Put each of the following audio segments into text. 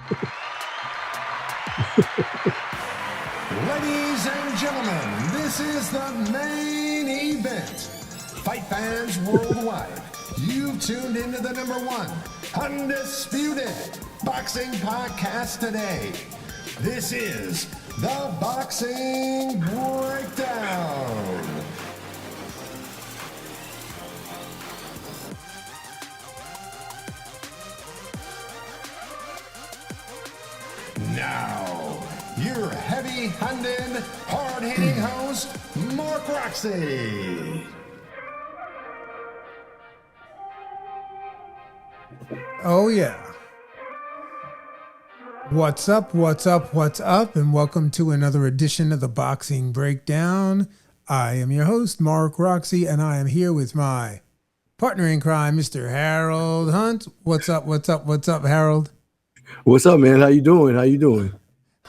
Ladies and gentlemen, this is the main event. Fight fans worldwide, you've tuned into the #1 undisputed boxing podcast today. This is the Boxing Breakdown. Now, your heavy-handed, hard-hitting host, Mark Roxy. Oh, yeah. What's up, and welcome to another edition of the Boxing Breakdown. I am your host, Mark Roxy, and I am here with my partner in crime, Mr. Harold Hunt. What's up, Harold? What's up, man? How you doing?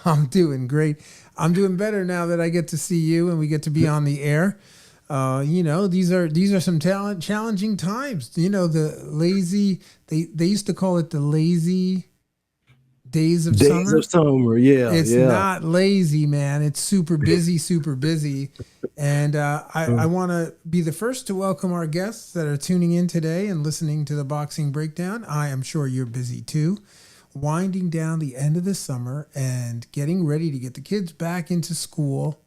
I'm doing great. I'm doing better now that I get to see you and we get to be on the air. These are some challenging times. The lazy, they used to call it the lazy days of summer. Days of summer, yeah. It's not lazy, man. It's super busy. And I want to be the first to welcome our guests that are tuning in today and listening to the Boxing Breakdown. I am sure you're busy too. Winding down the end of the summer and getting ready to get the kids back into school.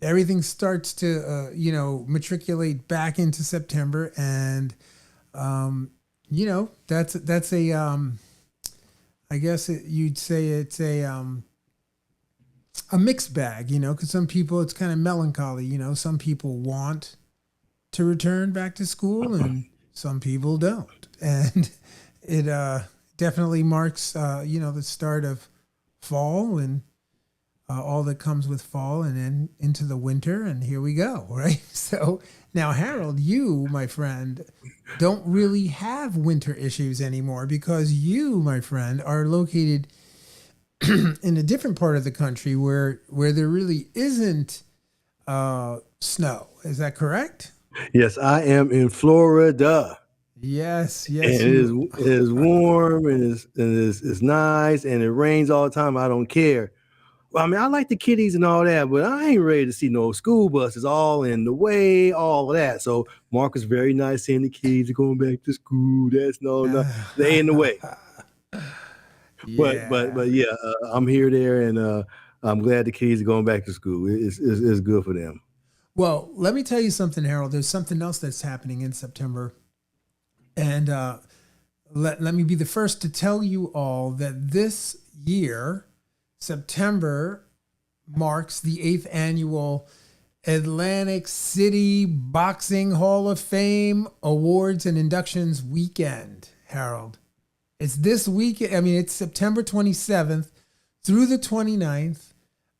Everything starts to, matriculate back into September. And, that's a, I guess you'd say it's a mixed bag, because some people, it's kind of melancholy. Some people want to return back to school and some people don't. And it definitely marks, the start of fall and all that comes with fall and then into the winter. And here we go, right? So now, Harold, you, my friend, don't really have winter issues anymore because you, my friend, are located in a different part of the country where there really isn't snow. Is that correct? Yes, I am in Florida. Yes. And it is warm and it's nice and it rains all the time. I don't care. Well, I mean, I like the kiddies and all that, but I ain't ready to see no school buses all in the way, all of that. So Mark is very nice saying the kids are going back to school. That's no, they in the way. Yeah. But yeah, I'm here, there, and I'm glad the kids are going back to school. It's good for them. Well, let me tell you something, Harold. There's something else that's happening in September. And let me be the first to tell you all that this year, September, marks the 8th annual Atlantic City Boxing Hall of Fame Awards and Inductions Weekend, Harold. It's this weekend. I mean, it's September 27th through the 29th.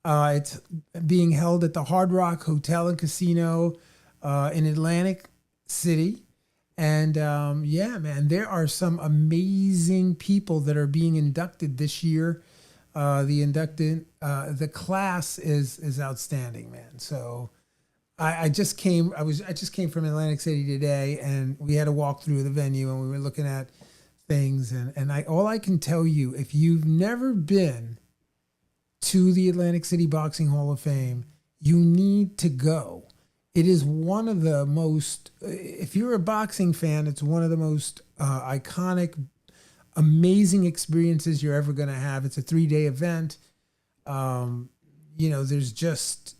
It's being held at the Hard Rock Hotel and Casino in Atlantic City. And man, there are some amazing people that are being inducted this year. The class is outstanding, man. So I just came from Atlantic City today, and we had to walk through the venue, and we were looking at things, and all I can tell you, if you've never been to the Atlantic City Boxing Hall of Fame, you need to go. It is one of the most, if you're a boxing fan, it's one of the most iconic, amazing experiences you're ever going to have. It's a 3-day event. There's just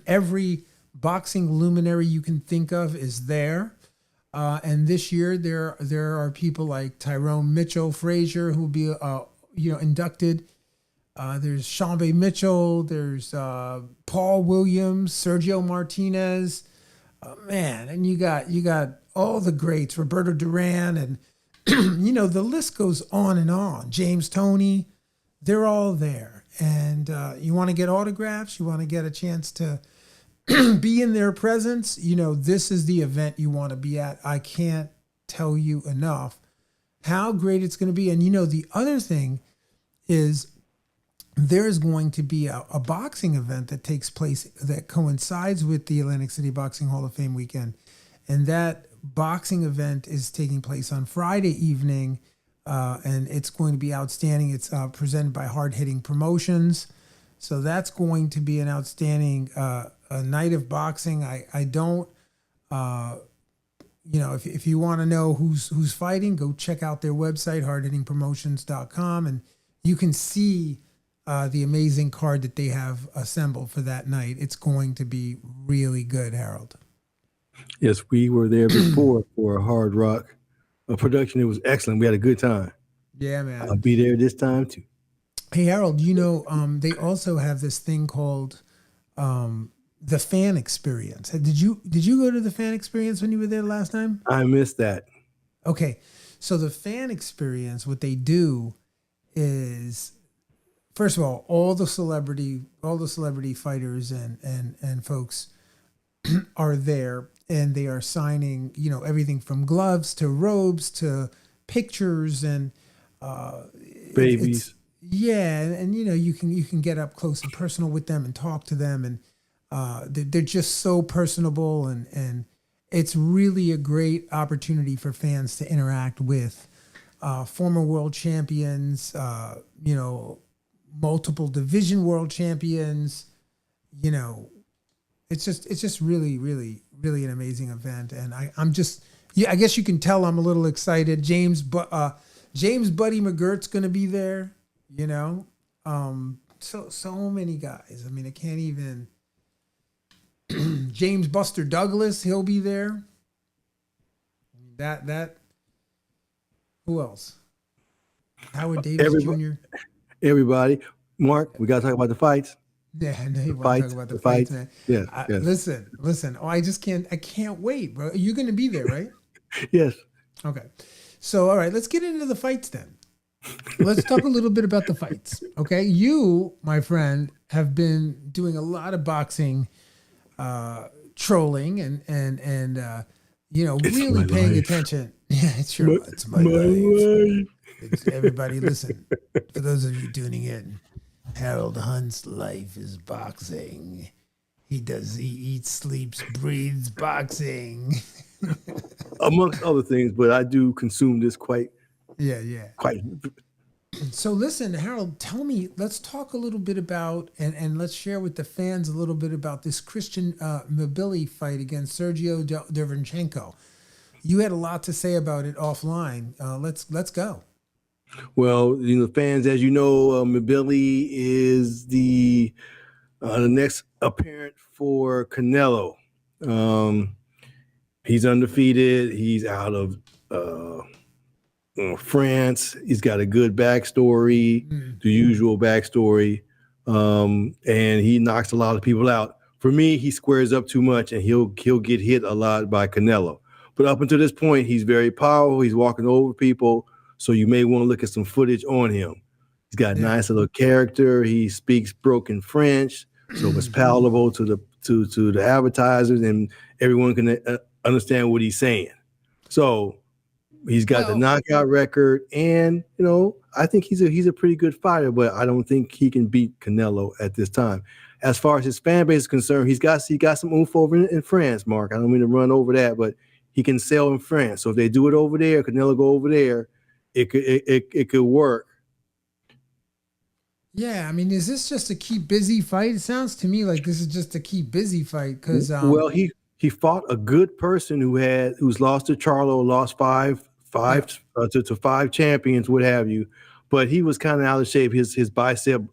every boxing luminary you can think of is there. And this year there are people like Tyrone Mitchell Frazier who will be inducted. There's Shambe Mitchell. There's Paul Williams, Sergio Martinez. And you got all the greats, Roberto Duran, and the list goes on and on. James Toney, they're all there. And you want to get autographs, you want to get a chance to be in their presence. This is the event you want to be at. I can't tell you enough how great it's going to be. And the other thing is, there's going to be a boxing event that takes place that coincides with the Atlantic City Boxing Hall of Fame weekend. And that boxing event is taking place on Friday evening and it's going to be outstanding. It's presented by Hard Hitting Promotions, so that's going to be an outstanding a night of boxing. I don't, if you want to know who's fighting, go check out their website, hardhittingpromotions.com, and you can see the amazing card that they have assembled for that night. It's going to be really good, Harold. Yes, we were there before for a Hard Rock production. It was excellent. We had a good time. Yeah, man. I'll be there this time too. Hey, Harold, they also have this thing called the fan experience. Did you go to the fan experience when you were there last time? I missed that. Okay. So the fan experience, what they do is, first of all the celebrity fighters and folks are there, and they are signing, everything from gloves to robes to pictures and Babies. and you can get up close and personal with them and talk to them, and they're just so personable, and it's really a great opportunity for fans to interact with former world champions, multiple division world champions. It's just really, really, really an amazing event, and I'm just, I guess you can tell I'm a little excited. James Buddy McGirt's going to be there. So many guys. I mean, I can't even. James Buster Douglas, he'll be there. That. Who else? Howard Davis Jr. Everybody. Mark, we got to talk about the fights. Yeah, I know you want to talk about the fights, man. Yeah. Listen. Oh, I can't wait, bro. You're going to be there, right? Yes. Okay. So, all right, let's get into the fights then. Let's talk a little bit about the fights. Okay. You, my friend, have been doing a lot of boxing trolling and really paying attention. Yeah, it's my life. Everybody listen. For those of you tuning in, Harold Hunt's life is boxing. He eats, sleeps, breathes boxing. Amongst other things, but I do consume this quite. So listen, Harold, tell me, let's talk a little bit about, and let's share with the fans a little bit about this Christian Mbilli fight against Sergio Derevenchenko. You had a lot to say about it offline. Let's go. Well, fans, as you know, Mbilli is the next apparent for Canelo. He's undefeated. He's out of France. He's got a good backstory, the usual backstory, and he knocks a lot of people out. For me, he squares up too much, and he'll get hit a lot by Canelo. But up until this point, he's very powerful. He's walking over people, so you may want to look at some footage on him. He's got a nice little character. He speaks broken French, so it's palatable to the advertisers, and everyone can understand what he's saying. So he's got the knockout record, and I think he's a pretty good fighter, but I don't think he can beat Canelo at this time. As far as his fan base is concerned, he got some oomph over in France, Mark. I don't mean to run over that, but he can sell in France. So if they do it over there, Canelo go over there, it could work. Yeah, I mean, is this just a keep busy fight? It sounds to me like this is just a keep busy fight because well, he fought a good person who's lost to Charlo, lost five to five champions, what have you, but he was kind of out of shape. His bicep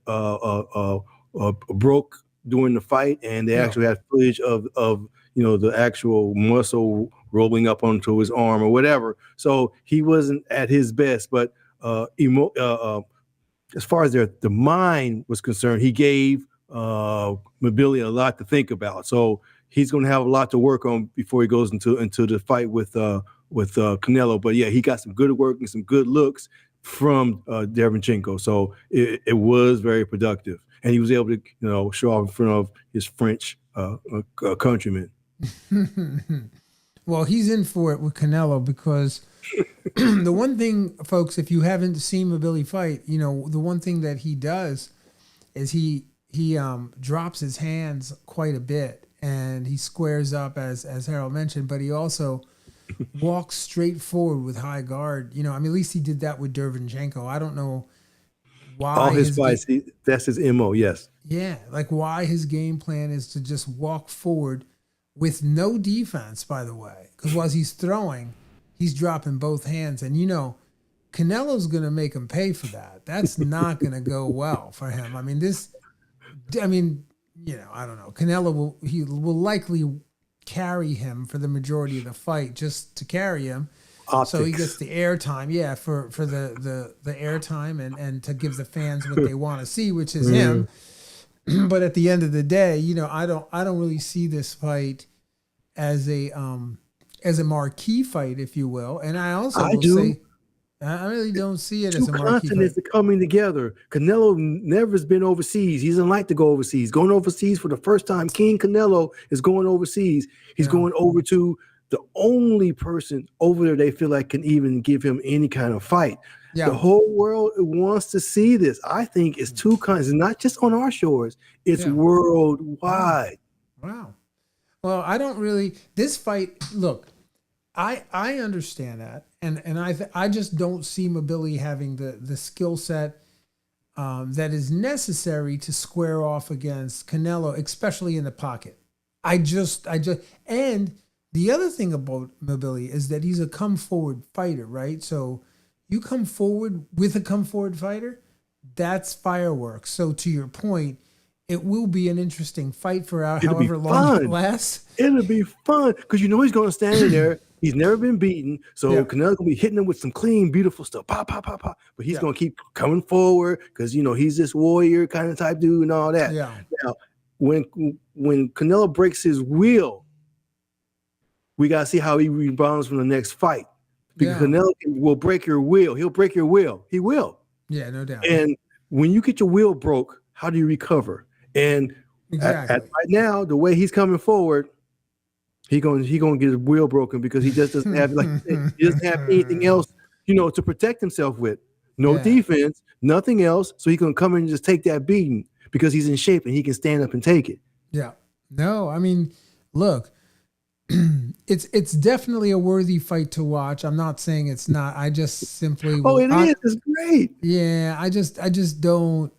broke during the fight, and they actually had footage of the actual muscle rolling up onto his arm or whatever. So he wasn't at his best, but as far as the mind was concerned, he gave Mbilli a lot to think about. So he's going to have a lot to work on before he goes into the fight with Canelo. But yeah, he got some good work and some good looks from Derevenchenko. So it was very productive, and he was able to show off in front of his French countrymen. Well, he's in for it with Canelo because the one thing, folks, if you haven't seen Mbilli fight, the one thing that he does is he drops his hands quite a bit, and he squares up as Harold mentioned, but he also walks straight forward with high guard. You know, I mean, at least he did that with Derevenchenko. I don't know why All his fights, that's his MO. Yes. yeah, like why his game plan is to just walk forward with no defense, by the way. Because while he's throwing, he's dropping both hands. And, you know, Canelo's going to make him pay for that. That's not going to go well for him. I mean, you know, I don't know. Canelo will likely carry him for the majority of the fight just to carry him. Optics. So he gets the airtime, yeah, for the airtime and to give the fans what they want to see, which is him. But at the end of the day, you know, I don't really see this fight as a marquee fight, if you will. And I also will say I really don't see it as a marquee fight. Two continents are coming together. Canelo never has been overseas. He doesn't like to go overseas. Going overseas for the first time, King Canelo is going overseas. He's going over to the only person over there they feel like can even give him any kind of fight. Yeah. The whole world wants to see this. I think it's two kinds, not just on our shores. It's worldwide. Wow. Well, I don't really. This fight. Look, I understand that, and I just don't see Mbilli having the skill set that is necessary to square off against Canelo, especially in the pocket. I just and the other thing about Mbilli is that he's a come forward fighter, right? So you come forward with a come forward fighter, that's fireworks. So to your point, it will be an interesting fight for however long it lasts. It'll be fun because you know he's going to stand in there. He's never been beaten, so Canelo's going to be hitting him with some clean, beautiful stuff. Pop, pop, pop, pop. But he's going to keep coming forward because, you know, he's this warrior kind of type dude and all that. Yeah. Now, when Canelo breaks his will, we got to see how he rebounds from the next fight. Because Canelo will break your will. He'll break your will. He will. Yeah, no doubt. And when you get your will broke, how do you recover? And right now, the way he's coming forward, he gonna get his will broken because he just doesn't have he doesn't have anything else, you know, to protect himself with. No defense, nothing else. So he's gonna come in and just take that beating because he's in shape and he can stand up and take it. Yeah. No, I mean, look, it's definitely a worthy fight to watch. I'm not saying it's not. I just simply is. It's great. Yeah, I just don't.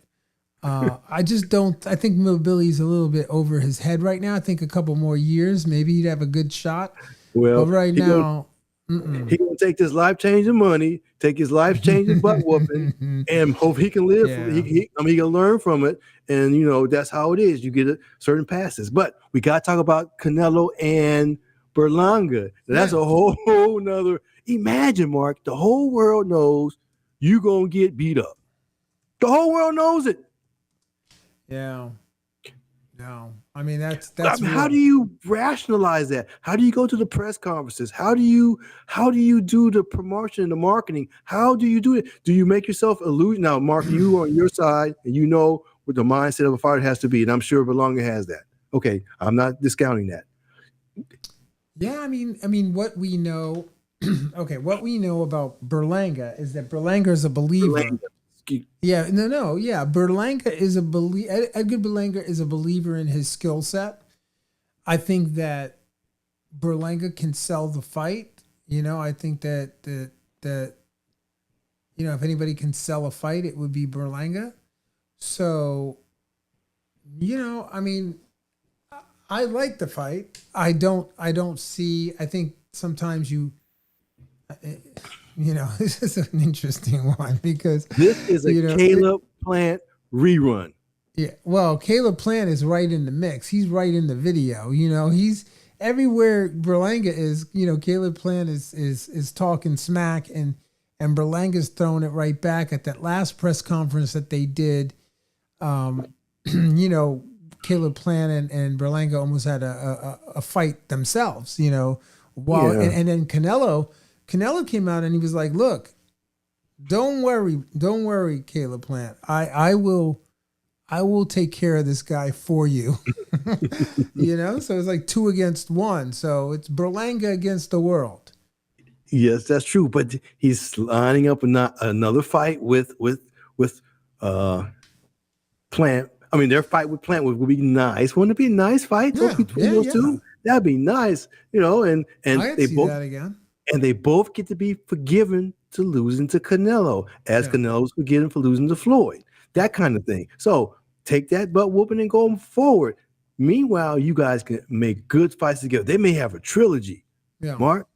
I think Mbilli's a little bit over his head right now. I think a couple more years, maybe he'd have a good shot. Well, but right now, he's gonna take this life-changing money, take his life-changing butt whooping, and hope he can live. He can learn from it, and you know that's how it is. You get certain passes, but we gotta talk about Canelo and Berlanga. That's a whole nother. Imagine, Mark, the whole world knows you gonna get beat up. The whole world knows it. Yeah. No. I mean that's how do you rationalize that? How do you go to the press conferences? How do you do the promotion and the marketing? How do you do it? Do you make yourself illusion? Now, Mark, you are on your side and you know what the mindset of a fighter has to be, and I'm sure Berlanga has that. Okay, I'm not discounting that. Yeah, I mean what we know what we know about Berlanga is that Berlanga is a believer. Berlanga is a believer. Edgar Berlanga is a believer in his skill set. I think that Berlanga can sell the fight. You know, I think that you know, if anybody can sell a fight, it would be Berlanga. So, you know, I mean, I like the fight. I think sometimes you know, this is an interesting one because this is a Caleb Plant rerun. Yeah, well, Caleb Plant is right in the mix. He's right in the video. You know, he's everywhere Berlanga is. You know, Caleb Plant is talking smack, and Berlanga's throwing it right back at that last press conference that they did. You know, Caleb Plant and Berlanga almost had a fight themselves. You know, and then Canelo came out and he was like, "Look, don't worry, Caleb Plant. I will take care of this guy for you." You know, so it's like 2 against 1. So it's Berlanga against the world. Yes, that's true. But he's lining up another fight with Plant. I mean, their fight with Plant would be nice. Wouldn't it be a nice fight between those two? That'd be nice, you know. And I could they see both that again. And they both get to be forgiven to losing to Canelo, as Yeah. Canelo was forgiven for losing to Floyd. That kind of thing. So take that butt whooping and go forward. Meanwhile, you guys can make good fights together. They may have a trilogy, Yeah. Mark,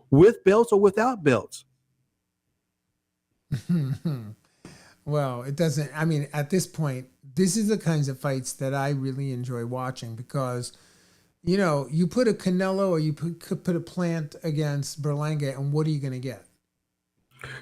with belts or without belts. Well, it doesn't. I mean, at this point, this is the kinds of fights that I really enjoy watching because, you put a Canelo or you put a Plant against Berlanga, and what are you going to get?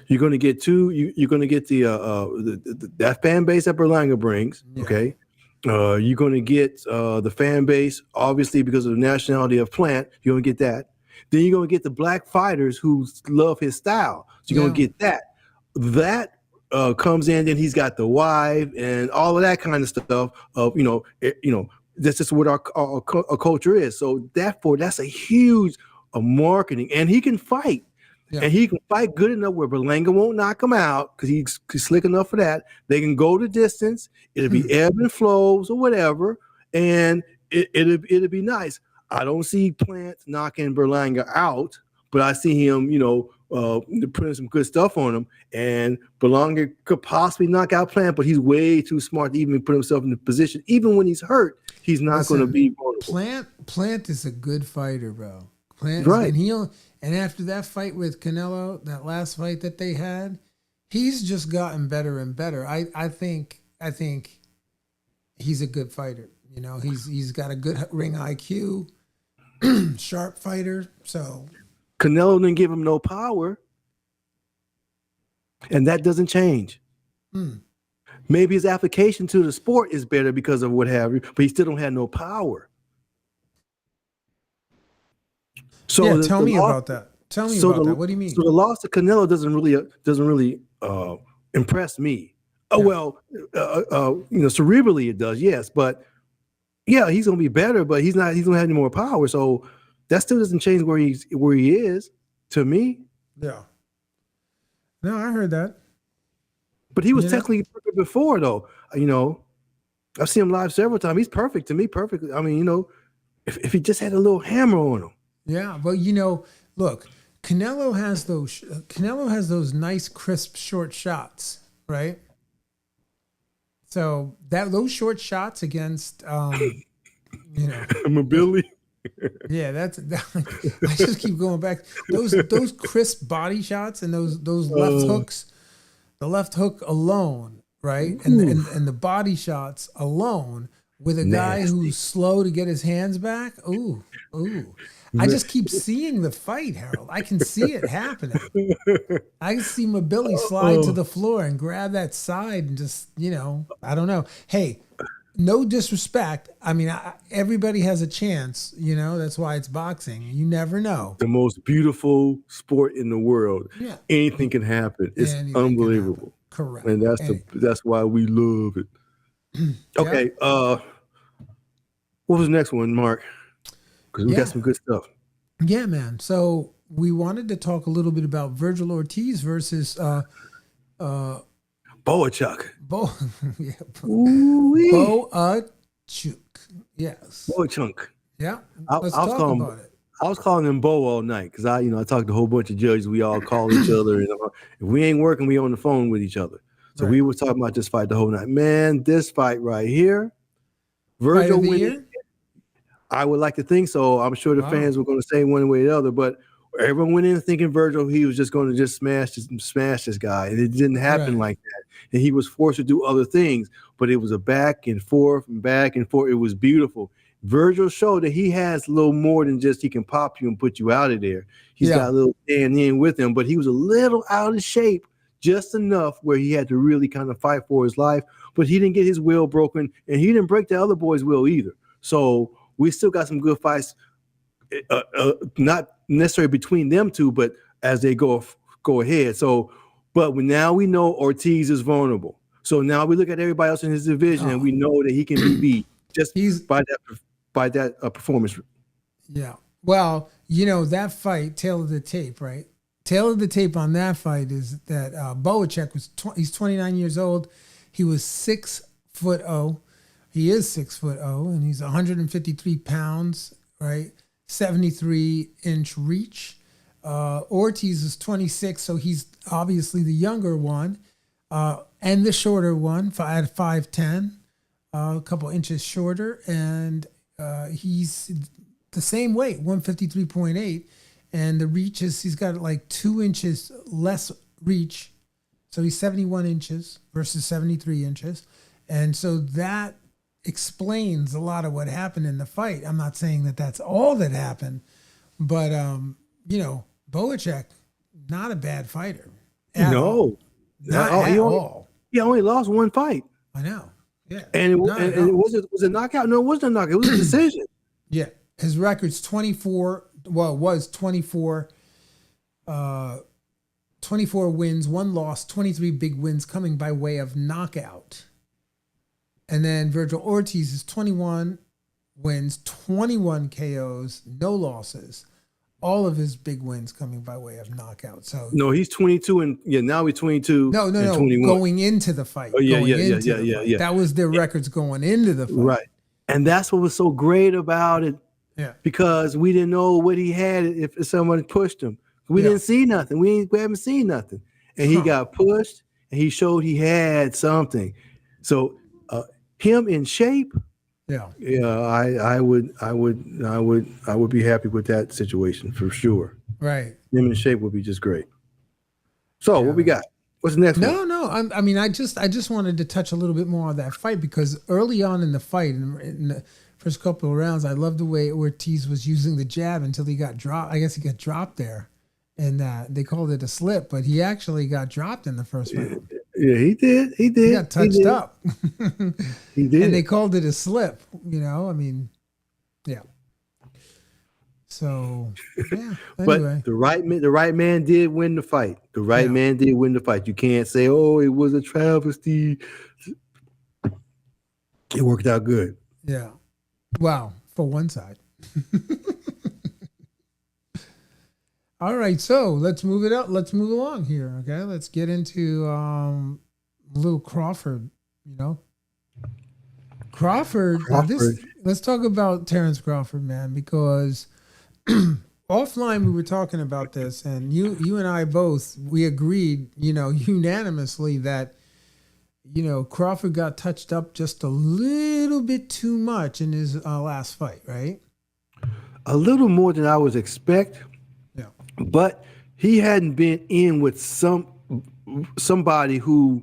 You're going to get you're going to get that fan base that Berlanga brings. Yeah. Okay. You're going to get the fan base, obviously, because of the nationality of Plant. You're going to get that. Then you're going to get the black fighters who love his style. So you're going to get that. That comes in, then he's got the wife and all of that kind of stuff. That's just what our culture is. So therefore, that's a huge marketing, and he can fight. Yeah. And he can fight good enough where Berlanga won't knock him out because he's slick enough for that. They can go the distance. It'll be ebb and flows or whatever, and it'll be nice. I don't see Plant knocking Berlanga out, but I see him, putting some good stuff on him. And Berlanga could possibly knock out Plant, but he's way too smart to even put himself in the position. Even when he's hurt, he's not going to be vulnerable. Plant is a good fighter, bro. Plant, right? And after that fight with Canelo, that last fight that they had, he's just gotten better and better. I think he's a good fighter. He's got a good ring IQ, sharp fighter. So Canelo didn't give him no power, and that doesn't change. Maybe his application to the sport is better because of what have you, but he still don't have no power. So tell me about that. Tell me about that. What do you mean? So the loss to Canelo doesn't really impress me. Cerebrally it does, yes, but yeah, he's gonna be better, but he's not. He's gonna have any more power. So that still doesn't change where he is to me. Yeah. No, I heard that. But he was technically perfect before, though. I've seen him live several times. He's perfect to me. Perfect. I mean, if he just had a little hammer on him. Yeah, but look, Canelo has those nice, crisp, short shots, right? So those short shots against, Mbilli. Yeah, I just keep going back. Those crisp body shots and those left hooks, the left hook alone, right, and the body shots alone with a guy who's slow to get his hands back. Ooh. I just keep seeing the fight, Harold. I can see it happening. I can see Mbilli slide to the floor and grab that side and just, I don't know. Hey, no disrespect. I mean, everybody has a chance, that's why it's boxing. You never know. The most beautiful sport in the world. Yeah. Anything can happen. It's unbelievable. Correct. And that's why we love it. Okay. What was the next one, Mark? Because we got some good stuff. Yeah, man. So we wanted to talk a little bit about Vergil Ortiz versus Boachuk. Boachuk. Yes. Boachuk. Yeah. Let's talk about it. I was calling him Bo all night because I talked to a whole bunch of judges. We all call each other, and if we ain't working, we on the phone with each other. So we were talking about this fight the whole night. Man, this fight right here, Vergil winning. I would like to think so. I'm sure the fans were going to say one way or the other, but everyone went in thinking Vergil, he was just going to just smash this guy, and it didn't happen like that. And he was forced to do other things, but it was a back and forth and back and forth. It was beautiful. Vergil showed that he has a little more than just he can pop you and put you out of there. He's got a little stand in with him, but he was a little out of shape, just enough where he had to really kind of fight for his life, but he didn't get his will broken, and he didn't break the other boy's will either. So we still got some good fights, not necessarily between them two, but as they go ahead. So, but now we know Ortiz is vulnerable. So now we look at everybody else in his division, and we know that he can be beat just by that performance. Yeah. Well, that fight, tail of the tape, right? Tail of the tape on that fight is that Boachuk he's 29 years old. He was 6'0". He is 6'0", and he's 153 pounds, right? 73-inch reach. Ortiz is 26, so he's obviously the younger one, and the shorter one at 5'10", a couple inches shorter, and he's the same weight, 153.8, and the reach is he's got like 2 inches less reach, so he's 71 inches versus 73 inches, and so that explains a lot of what happened in the fight. I'm not saying that that's all that happened, but Boacek, not a bad fighter. No, Not at all. He only lost one fight. I know. Yeah. And it was a knockout. No, it wasn't a knockout. It was a decision. Yeah. His record's 24. Well, it was 24. 24 wins, 1 loss, 23 big wins coming by way of knockout. And then Vergil Ortiz is 21 wins, 21 KOs, no losses. All of his big wins coming by way of knockout. So no, he's 22 and now he's 22. No, 21. Going into the fight. Oh yeah. That was their records going into the fight. Right. And that's what was so great about it. Yeah. Because we didn't know what he had if someone pushed him. We didn't see nothing. We haven't seen nothing. And he got pushed and he showed he had something. So him in shape. Yeah, I would be happy with that situation for sure. Right. Him in shape would be just great. So what we got? What's the next one? No. I just wanted to touch a little bit more on that fight because early on in the fight, in the first couple of rounds, I loved the way Ortiz was using the jab until he got dropped. I guess he got dropped there, and they called it a slip, but he actually got dropped in the first round. Yeah, he did. He got touched up. He did. And they called it a slip, yeah. So, yeah. Anyway. But the right man did win the fight. The right man did win the fight. You can't say, "Oh, it was a travesty." It worked out good. Yeah. Wow, for one side. All right, so let's move it up. Let's move along here. Okay, let's get into little Crawford. Crawford. Let's talk about Terrence Crawford, man, because offline we were talking about this, and you and I both we agreed, unanimously that Crawford got touched up just a little bit too much in his last fight, right? A little more than I was expect. Yeah. But he hadn't been in with somebody who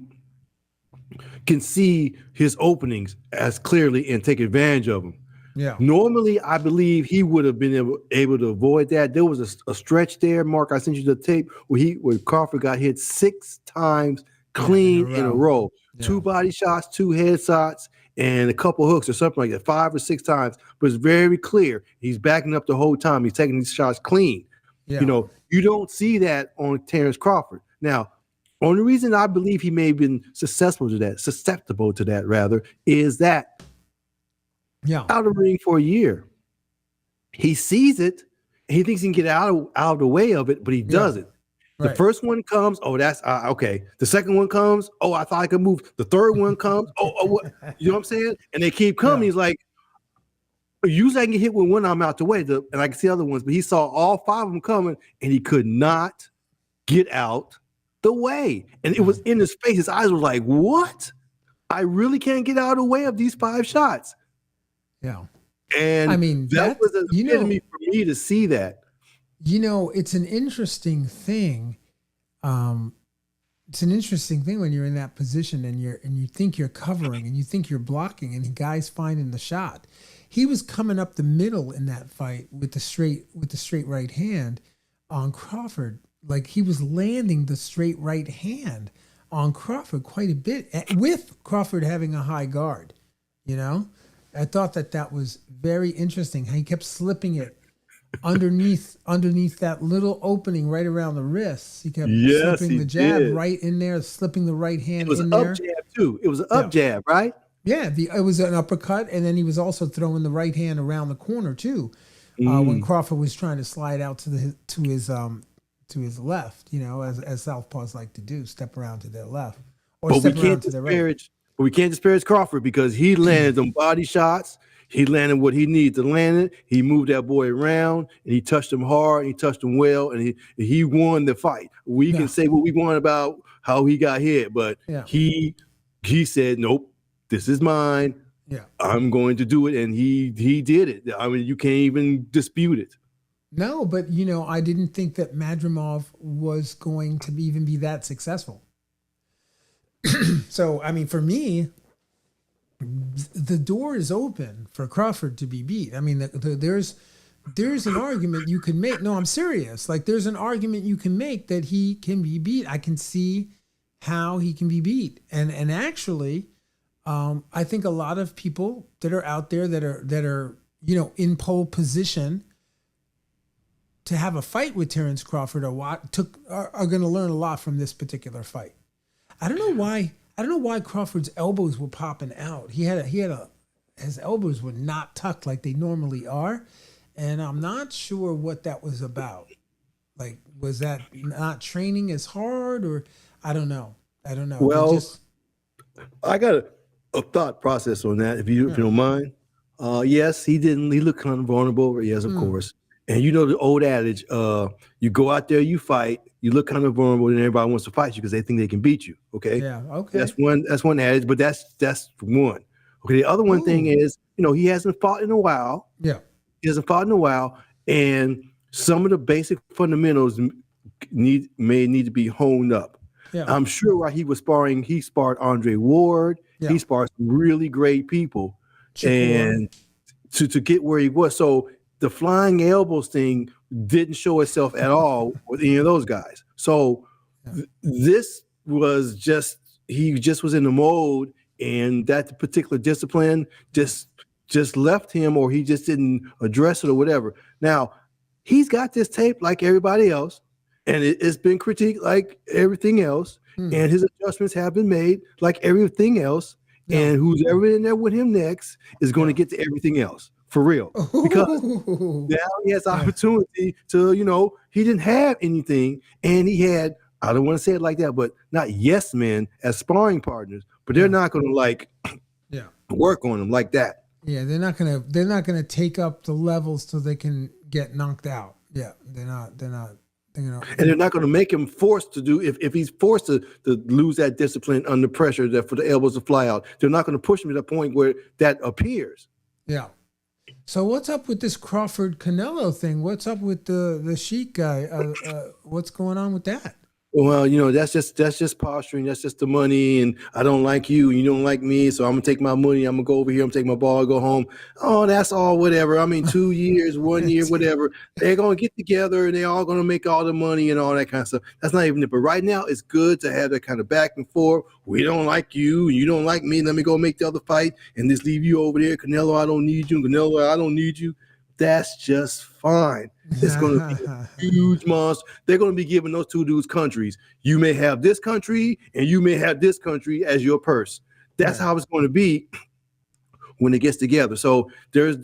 can see his openings as clearly and take advantage of them. Yeah. Normally, I believe he would have been able to avoid that. There was a stretch there, Mark. I sent you the tape where Crawford got hit 6 times clean in a row. Yeah. 2 body shots, 2 head shots, and a couple hooks or something like that, 5 or 6 times. But it's very clear. He's backing up the whole time. He's taking these shots clean. Yeah. You don't see that on Terrence Crawford. Now, only reason I believe he may have been susceptible to that, is that out of the ring for a year, he sees it, and he thinks he can get out of the way of it, but he doesn't. Right. The first one comes, that's okay. The second one comes, I thought I could move. The third one comes, what? You know what I'm saying? And they keep coming. He's like, usually I can get hit with one arm out the way, and I can see other ones, but he saw all 5 of them coming, and he could not get out the way. And it was in his face. His eyes were like, what? I really can't get out of the way of these 5 shots. Yeah. And that was an epitome for me to see that. It's an interesting thing. It's an interesting thing when you're in that position and you think you're covering and you think you're blocking and the guy's finding the shot. He was coming up the middle in that fight with the straight right hand on Crawford. Like he was landing the straight right hand on Crawford quite a bit, with Crawford having a high guard. I thought that was very interesting. How he kept slipping it underneath that little opening right around the wrists. He kept slipping the jab right in there, slipping the right hand in there. It was an up jab too. It was an up jab, right? Yeah, it was an uppercut, and then he was also throwing the right hand around the corner too, when Crawford was trying to slide out to his left. As southpaws like to do, step around to their left or step around to their right. But we can't disparage Crawford because he landed them body shots. He landed what he needed to land it. He moved that boy around, and he touched him hard. He touched him well, and he won the fight. We can say what we want about how he got hit, but he said, "Nope, this is mine. Yeah, I'm going to do it," and he did it. I mean, you can't even dispute it. No, but you know, I didn't think that Madrimov was going to even be that successful. So, I mean, for me, the door is open for Crawford to be beat. I mean, there's an argument you can make. No, I'm serious. Like, there's an argument you can make that he can be beat. I can see how he can be beat, and actually, I think a lot of people that are out there that are in pole position to have a fight with Terrence Crawford are going to learn a lot from this particular fight. I don't know why Crawford's elbows were popping out. His elbows were not tucked like they normally are, and I'm not sure what that was about. Like, was that not training as hard, or I don't know. Well, I got a thought process on that, if you don't mind. Yes, he looked kind of vulnerable. Yes, of course. And you know the old adage, you go out there, you fight, you look kind of vulnerable, and everybody wants to fight you because they think they can beat you. Okay. Yeah. Okay. That's one adage, but that's one. Okay. The other one thing is, he hasn't fought in a while. Yeah. He hasn't fought in a while, and some of the basic fundamentals may need to be honed up. Yeah. I'm sure while he was sparring, he sparred Andre Ward. Yeah. He sparred some really great people, and to get where he was. So the flying elbows thing didn't show itself at all with any of those guys. So this was he just was in the mode, and that particular discipline just left him, or he just didn't address it or whatever. Now, he's got this tape like everybody else, and it's been critiqued like everything else, and his adjustments have been made like everything else, and who's ever in there with him next is going to get to everything else. For real, because now he has opportunity to, he didn't have anything, and he had, I don't want to say it like that, but not yes men as sparring partners, but they're not going to work on him like that. Yeah, they're not gonna take up the levels so they can get knocked out. Yeah, they're not. And they're not going to make him forced to do, if he's forced to lose that discipline under pressure, that for the elbows to fly out, they're not going to push him to the point where that appears. Yeah. So what's up with this Crawford Canelo thing? What's up with the Sheik guy? What's going on with that? Well, that's just posturing. That's just the money, and I don't like you, and you don't like me, so I'm gonna take my money. I'm gonna go over here. I'm gonna take my ball, go home. Oh, that's all. Whatever. I mean, 2 years, 1 year, whatever. They're gonna get together, and they're all gonna make all the money and all that kind of stuff. That's not even it. But right now, it's good to have that kind of back and forth. We don't like you, and you don't like me. Let me go make the other fight, and just leave you over there. Canelo, I don't need you. Canelo, I don't need you. That's just fine. It's going to be a huge monster. They're going to be giving those two dudes countries. You may have this country, and you may have this country as your purse. That's how it's going to be when it gets together. So there's.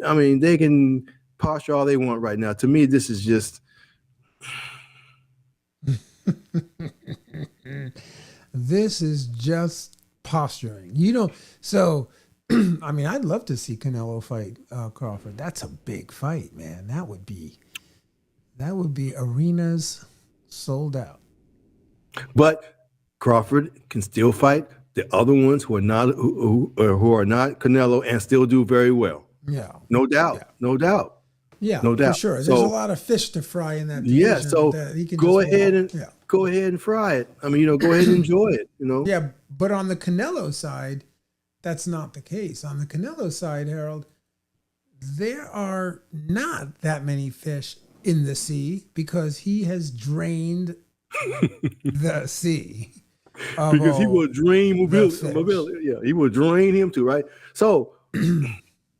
I mean, they can posture all they want right now. To me, this is just. This is just posturing. So. I mean, I'd love to see Canelo fight Crawford. That's a big fight, man. That would be arenas sold out. But Crawford can still fight the other ones who are not Canelo and still do very well. Yeah, no doubt, no doubt. Yeah, no doubt. For sure. There's a lot of fish to fry in that division. Yeah, so go ahead and fry it. I mean, go ahead and enjoy it. Yeah, but on the Canelo side, that's not the case. On the Canelo side, Harold, there are not that many fish in the sea because he has drained the sea. Because he will drain Mbilli. Yeah, he will drain him too, right? So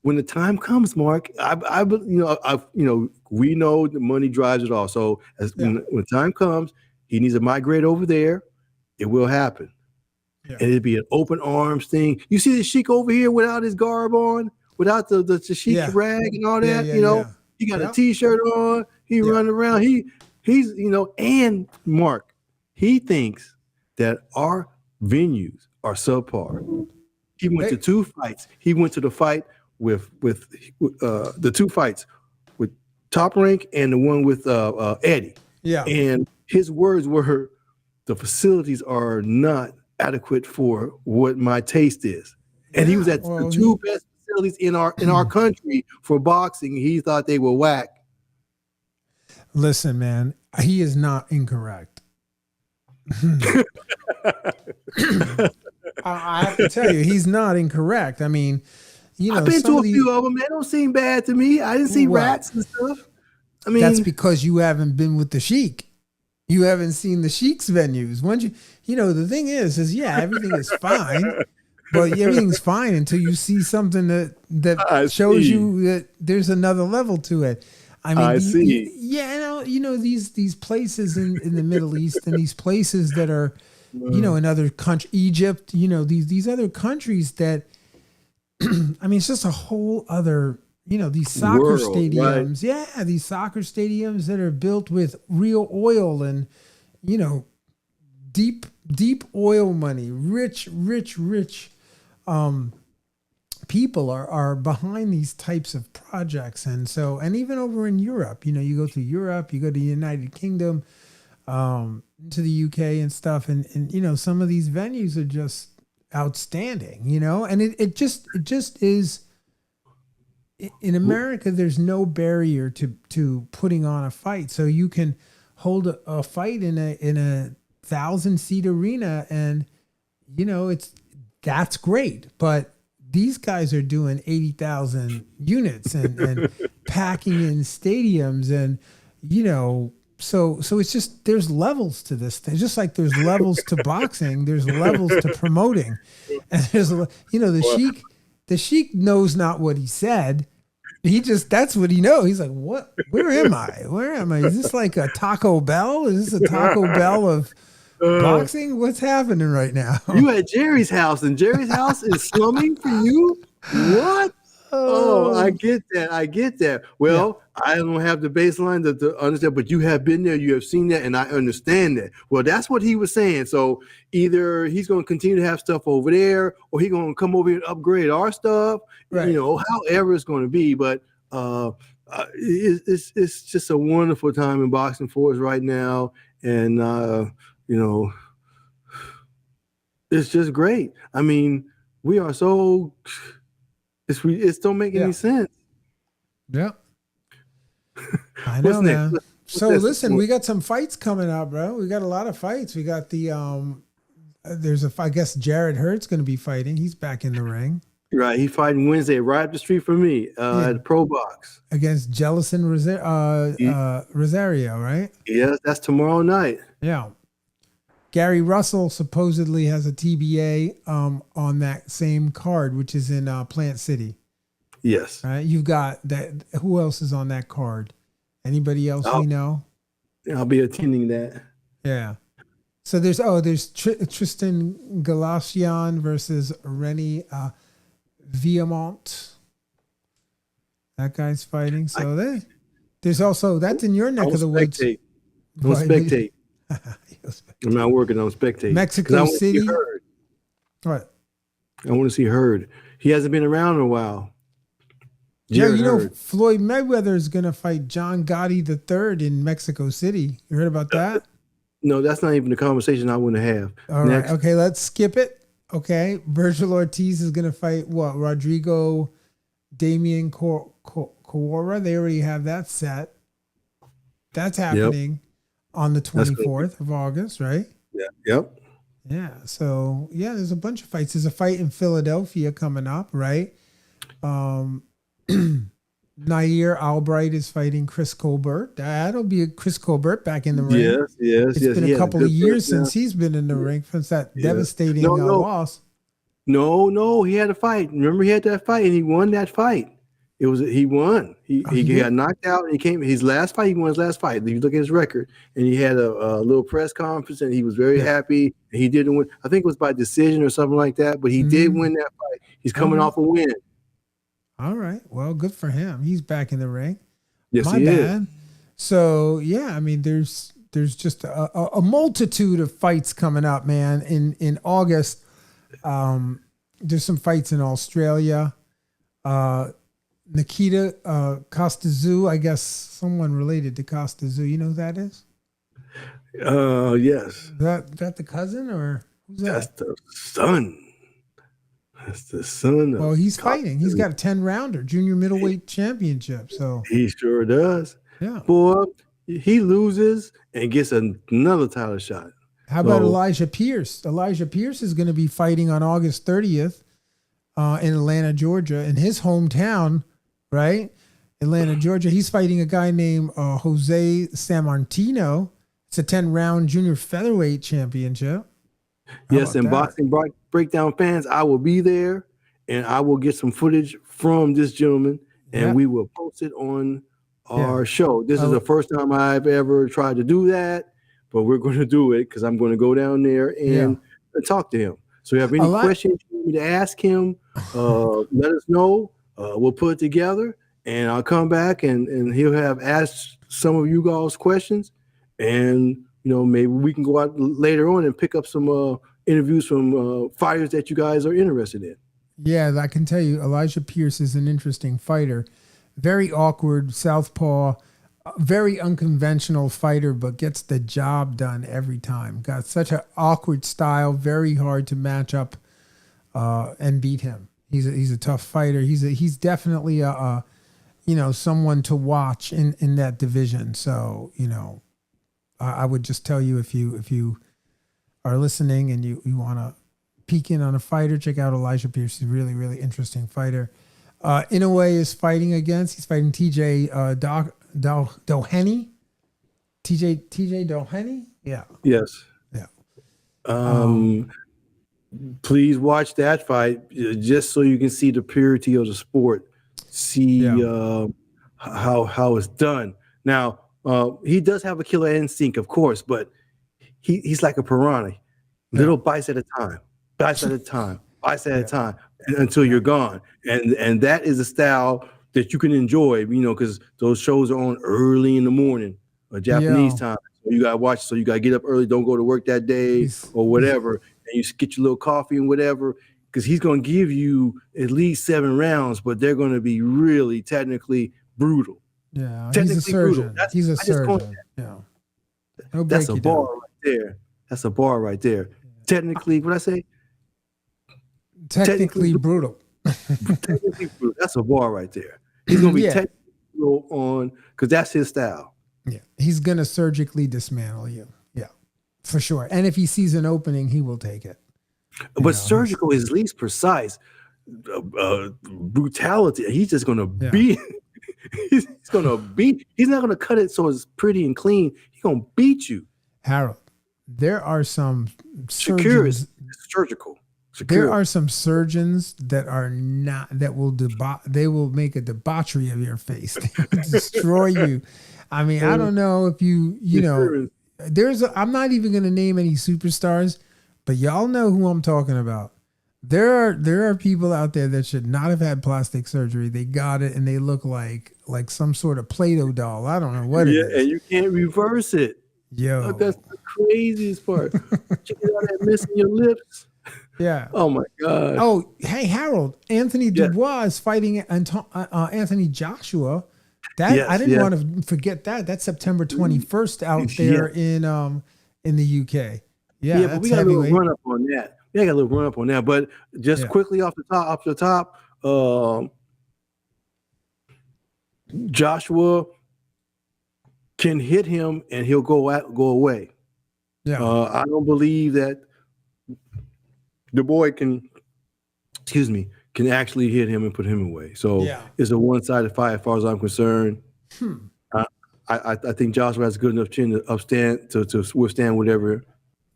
when the time comes, Mark, we know the money drives it all. So when time comes, he needs to migrate over there. It will happen. Yeah. And it'd be an open arms thing. You see the Sheik over here without his garb on, without the Sheik rag and all that. He got a T-shirt on. He running around. He's and Mark, he thinks that our venues are subpar. He went to 2 fights. He went to the fight with the 2 fights with Top Rank and the one with Eddie. Yeah. And his words were, "The facilities are not adequate for what my taste is." And he was at the 2 best facilities in our country for boxing. He thought they were whack. Listen, man, he is not incorrect. I have to tell you, he's not incorrect. I mean, I've been to a few of them. They don't seem bad to me. I didn't see rats and stuff. I mean, that's because you haven't been with the Sheik. You haven't seen the Sheik's venues. Once the thing is yeah, everything is fine, but everything's fine until you see something that shows you that there's another level to it. I mean, these places in the Middle East and these places that are, in other countries, Egypt, these other countries that, I mean, it's just a whole other, these soccer stadiums. Right? Yeah, these soccer stadiums that are built with real oil and, deep oil money, rich people are behind these types of projects. And so, and even over in Europe, you go through Europe, you go to the United Kingdom, to the UK and stuff. And some of these venues are just outstanding, and it just is in America. There's no barrier to putting on a fight. So you can hold a fight in a 1,000-seat arena and, that's great. But these guys are doing 80,000 units and packing in stadiums and, so it's just, there's levels to this. There's just like there's levels to boxing. There's levels to promoting. And there's, the Sheik knows not what he said. That's what he knows. He's like, what, where am I? Is this like a Taco Bell? Is this a Taco Bell of boxing? What's happening right now? You at Jerry's house, and Jerry's house is slumming for you? What? Oh, I get that. Well, I don't have the baseline to understand, but you have been there, you have seen that, and I understand that. Well, that's what he was saying. So either he's going to continue to have stuff over there, or he's going to come over here and upgrade our stuff, right. However it's going to be. But it's just a wonderful time in boxing for us right now. And, it's just great. I mean, we are so... It don't make any sense. Yeah. I know, man. So listen, we got some fights coming up, bro. We got a lot of fights. We got the I guess Jared Hurt's going to be fighting. He's back in the ring. Right. He's fighting Wednesday right up the street from me at Pro Box. Against Jellison Rosario, right? Yes, that's tomorrow night. Yeah. Gary Russell supposedly has a TBA on that same card, which is in Plant City. Yes. Right. You've got that. Who else is on that card? Anybody else we know? I'll be attending that. Yeah. So there's Tristan Galasian versus Rennie Viamont. That guy's fighting. So there's also, that's in your neck of the woods. Don't spectate. I'm not working on spectate. Mexico City. What? I want to see Hurd. He hasn't been around in a while. Floyd Mayweather is going to fight John Gotti III in Mexico City. You heard about that? No, that's not even the conversation I want to have. All right. Okay, let's skip it. Okay. Vergil Ortiz is going to fight Rodrigo Damian Cowora. They already have that set. That's happening on the 24th of August, right? Yeah. Yep. Yeah. So, there's a bunch of fights. There's a fight in Philadelphia coming up, right? Nair Albright is fighting Chris Colbert. That'll be Chris Colbert back in the ring. Yes. It's been a couple of years since he's been in the ring, since that devastating loss. No, he had a fight. Remember, he had that fight, and he won that fight. He won. He got knocked out, and he came. His last fight, he won his last fight. If you look at his record, and he had a little press conference, and he was very happy. And he didn't win. I think it was by decision or something like that, but he did win that fight. He's coming off a win. All right. Well, good for him. He's back in the ring. Yes, he is. So I mean, there's just a multitude of fights coming up, man. In August, There's some fights in Australia. Nikita Kostazou, I guess someone related to Kostazou. You know who that is? Yes. Is that the cousin or who's that? That's the son. That's the son of. Well, he's fighting. He's got a 10-rounder junior middleweight championship. So he sure does. yeah. Boy, he loses and gets another title shot. How about Elijah Pierce? Elijah Pierce is going to be fighting on August 30th in Atlanta, Georgia, in his hometown, right? Atlanta, Georgia. He's fighting a guy named Jose Sammartino. It's a 10-round junior featherweight championship. Yes, and Boxing Breakdown fans, I will be there, and I will get some footage from this gentleman, and we will post it on our show. This is the first time I've ever tried to do that, but we're going to do it because I'm going to go down there and talk to him. So if you have any questions you want me to ask him, let us know. We'll put it together, and I'll come back, and he'll have asked some of you guys questions, and maybe we can go out later on and pick up some interviews from fighters that you guys are interested in. Yeah, I can tell you, Elijah Pierce is an interesting fighter. Very awkward, southpaw, very unconventional fighter, but gets the job done every time. Got such an awkward style, very hard to match up and beat him. He's a tough fighter. He's definitely a someone to watch in that division. So I would just tell you if you are listening and you want to peek in on a fighter, check out Elijah Pierce. He's a really, really interesting fighter. Inoue is fighting against. He's fighting TJ Doheny. TJ Doheny? Yeah. Yes. Yeah. Please watch that fight just so you can see the purity of the sport. See how it's done. Now, he does have a killer instinct, of course, but he's like a piranha. Little bites at a time, until you're gone. And that is a style that you can enjoy, because those shows are on early in the morning, Japanese time. So you got to watch. So you got to get up early. Don't go to work that day or whatever. And you get your little coffee and whatever, because he's going to give you at least 7 rounds, but they're going to be really technically brutal. Yeah, he's a surgeon. He's a surgeon. Yeah. That's a bar right there. That's a bar right there. Technically, what I say? Technically brutal. Technically brutal. That's a bar right there. He's going to be technically brutal on, because that's his style. Yeah, he's going to surgically dismantle you. Yeah, for sure. And if he sees an opening, he will take it. But surgical is least precise. Brutality, he's just going to beat. He's going to beat. He's not going to cut it so it's pretty and clean. He's going to beat you. Harold, there are some surgeons. Surgical. There are some surgeons that are not, that will they will make a debauchery of your face. They will destroy you. I mean, I don't know if I'm not even going to name any superstars, but y'all know who I'm talking about. There are people out there that should not have had plastic surgery. They got it and they look like some sort of Play-Doh doll. I don't know what it is. Yeah, and you can't reverse it. Yo. That's the craziest part. Check out that missing your lips. Yeah. Oh my God. Oh, hey Harold, Anthony Dubois is fighting Anthony Joshua. I didn't want to forget that. That's September 21st out there in the UK. Yeah, but we got a little run up on that. But just quickly off the top, Joshua can hit him and he'll go away. Yeah. I don't believe that the boy can actually hit him and put him away. So it's a one-sided fight as far as I'm concerned. I think Joshua has a good enough chin to withstand whatever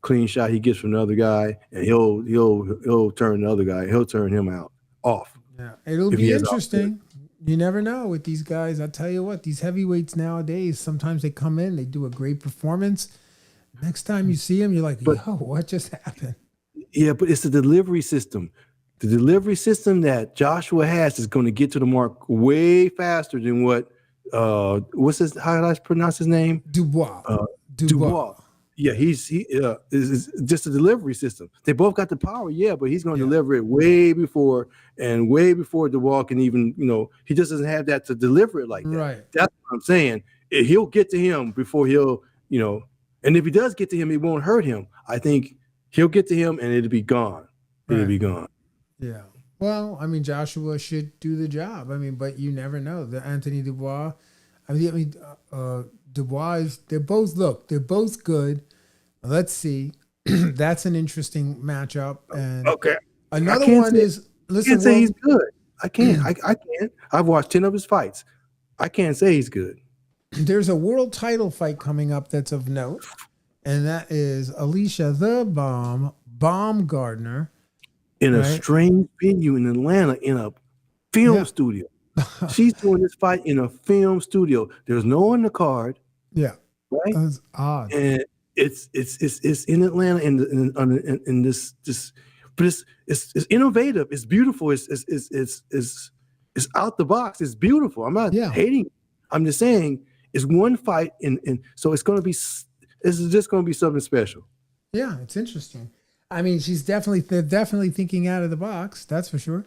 clean shot he gets from the other guy, and he'll turn the other guy. He'll turn him off. Yeah, it'll be interesting. You never know with these guys. I tell you what, these heavyweights nowadays, sometimes they come in, they do a great performance. Next time you see them, you're like, yo, what just happened? Yeah, but it's the delivery system. The delivery system that Joshua has is going to get to the mark way faster than what how did I pronounce his name? Dubois. Dubois. Yeah, he is just a delivery system. They both got the power, yeah, but he's going to deliver it way before Dubois can even, he just doesn't have that to deliver it like that. Right. That's what I'm saying. He'll get to him before he'll, and if he does get to him, it won't hurt him. I think he'll get to him and it'll be gone. It'll be gone. Yeah. Well, I mean, Joshua should do the job. I mean, but you never know. The Anthony Dubois, Dubois, they're both good. Let's see. That's an interesting matchup. And okay. Another one is, listen, I can't say he's good. I can't. I can't. I've watched 10 of his fights. I can't say he's good. There's a world title fight coming up that's of note, and that is Alicia the Bomb Gardner. In a strange venue in Atlanta in a film studio. She's doing this fight in a film studio. There's no one in the card. Yeah. Right? That's odd. And it's in Atlanta in this but it's innovative. It's beautiful. It's out the box. It's beautiful. I'm not hating. I'm just saying it's one fight and so it's gonna be this is just gonna be something special. Yeah, it's interesting. I mean, they're definitely thinking out of the box. That's for sure.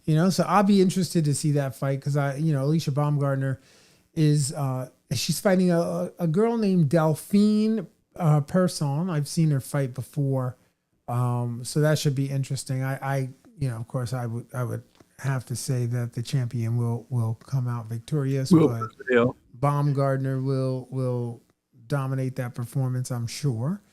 So I'll be interested to see that fight because Alicia Baumgardner is she's fighting a girl named Delphine Person. I've seen her fight before, so that should be interesting. I of course, I would have to say that the champion will come out victorious, but Baumgardner will dominate that performance, I'm sure.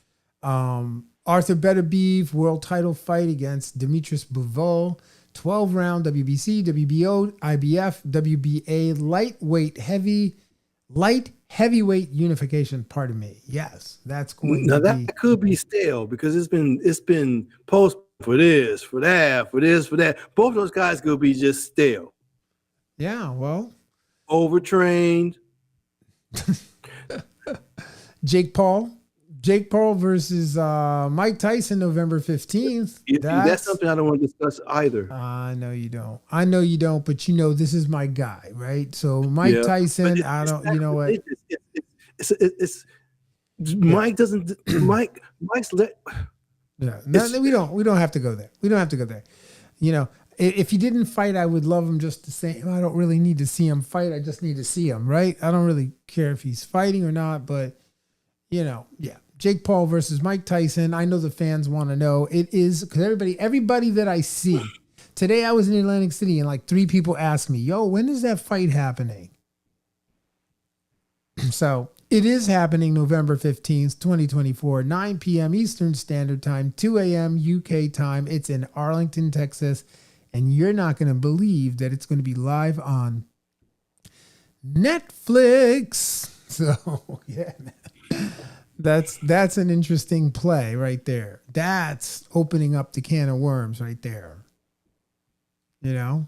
Arthur Beterbiev world title fight against Demetrius Bivol, 12-round WBC, WBO, IBF, WBA light heavyweight unification. Pardon me. Yes, that's going to be. That could be stale because it's been post for this, for that, for this, for that. Both of those guys could be just stale. Yeah, well, overtrained. Jake Paul versus Mike Tyson, November 15th. That's something I don't want to discuss either. I know you don't, but this is my guy, right? So Mike Tyson, I don't, you know what? Mike doesn't, Mike's let. Yeah, we don't have to go there. We don't have to go there. If he didn't fight, I would love him just the same. I don't really need to see him fight. I just need to see him, right? I don't really care if he's fighting or not, but Jake Paul versus Mike Tyson. I know the fans want to know. It is because everybody that I see today, I was in Atlantic City and like 3 people asked me, "Yo, when is that fight happening?" So it is happening November 15th, 2024, 9 p.m. Eastern Standard Time, 2 a.m. UK time. It's in Arlington, Texas, and you're not going to believe that it's going to be live on Netflix. So yeah. That's an interesting play right there. That's opening up the can of worms right there. And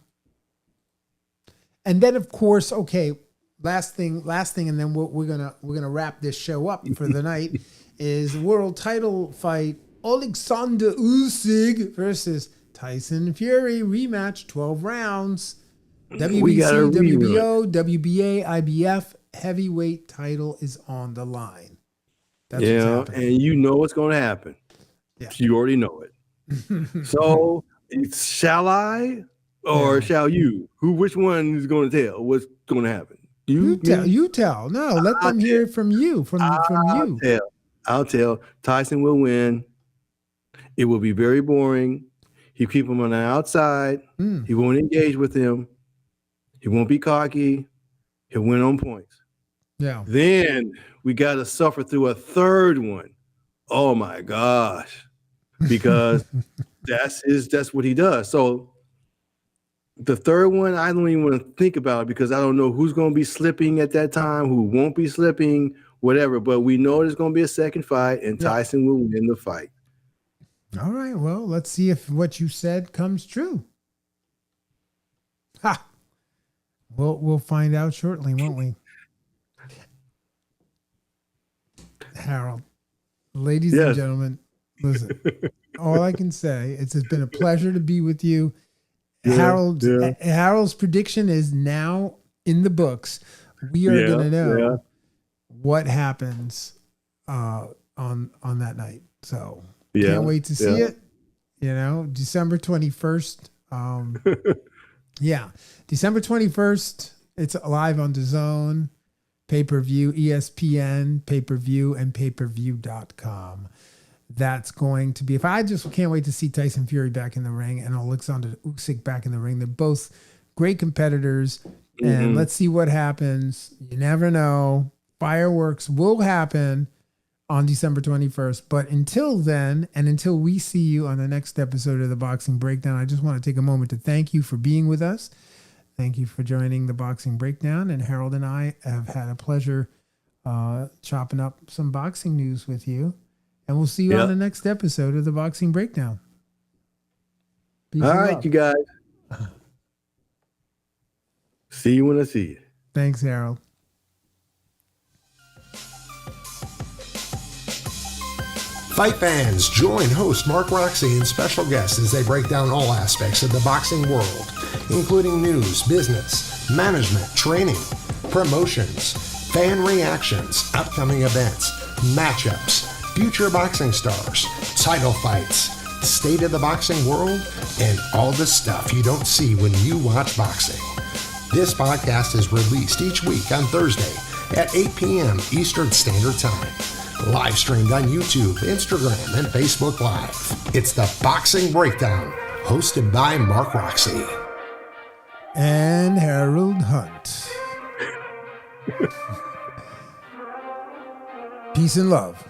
then of course, okay, last thing, and then we're gonna wrap this show up for the night is world title fight Alexander Usyk versus Tyson Fury rematch, 12 rounds. WBC, WBO, WBA, IBF heavyweight title is on the line. That's and you know what's going to happen. Yeah. You already know it. So, shall I or shall you? Which one is going to tell what's going to happen? You tell. No, let them hear it from you. From you. I'll tell. Tyson will win. It will be very boring. He'll keep him on the outside. He won't engage with him. He won't be cocky. He'll win on points. Yeah. Then we got to suffer through a third one. Oh my gosh. Because that's what he does. So the third one, I don't even want to think about it because I don't know who's going to be slipping at that time, who won't be slipping, whatever. But we know there's going to be a second fight and Tyson will win the fight. All right. Well, let's see if what you said comes true. Ha! We'll find out shortly, won't we? Harold, ladies and gentlemen, listen, all I can say is it's been a pleasure to be with you. Harold's prediction is now in the books. We are going to know what happens on that night. So Yeah, can't wait to see it. You know, December 21st. Yeah, December 21st. It's live on DAZN, pay-per-view, ESPN, pay-per-view, and payperview.com. That's going to be, if I just can't wait to see Tyson Fury back in the ring and Alexander Usyk back in the ring. They're both great competitors, and let's see what happens. You never know. Fireworks will happen on December 21st. But until then, and until we see you on the next episode of the Boxing Breakdown, I just want to take a moment to thank you for being with us. Thank you for joining the Boxing Breakdown. And Harold and I have had a pleasure chopping up some boxing news with you. And we'll see you on the next episode of the Boxing Breakdown. Peace. All right, you guys. See you when I see you. Thanks, Harold. Fight fans, join host Mark Roxy and special guests as they break down all aspects of the boxing world, including news, business, management, training, promotions, fan reactions, upcoming events, matchups, future boxing stars, title fights, state of the boxing world, and all the stuff you don't see when you watch boxing. This podcast is released each week on Thursday at 8 p.m. Eastern Standard Time. Live streamed on YouTube, Instagram, and Facebook Live. It's the Boxing Breakdown, hosted by Mark Roxy. And Harold Hunt. Peace and love.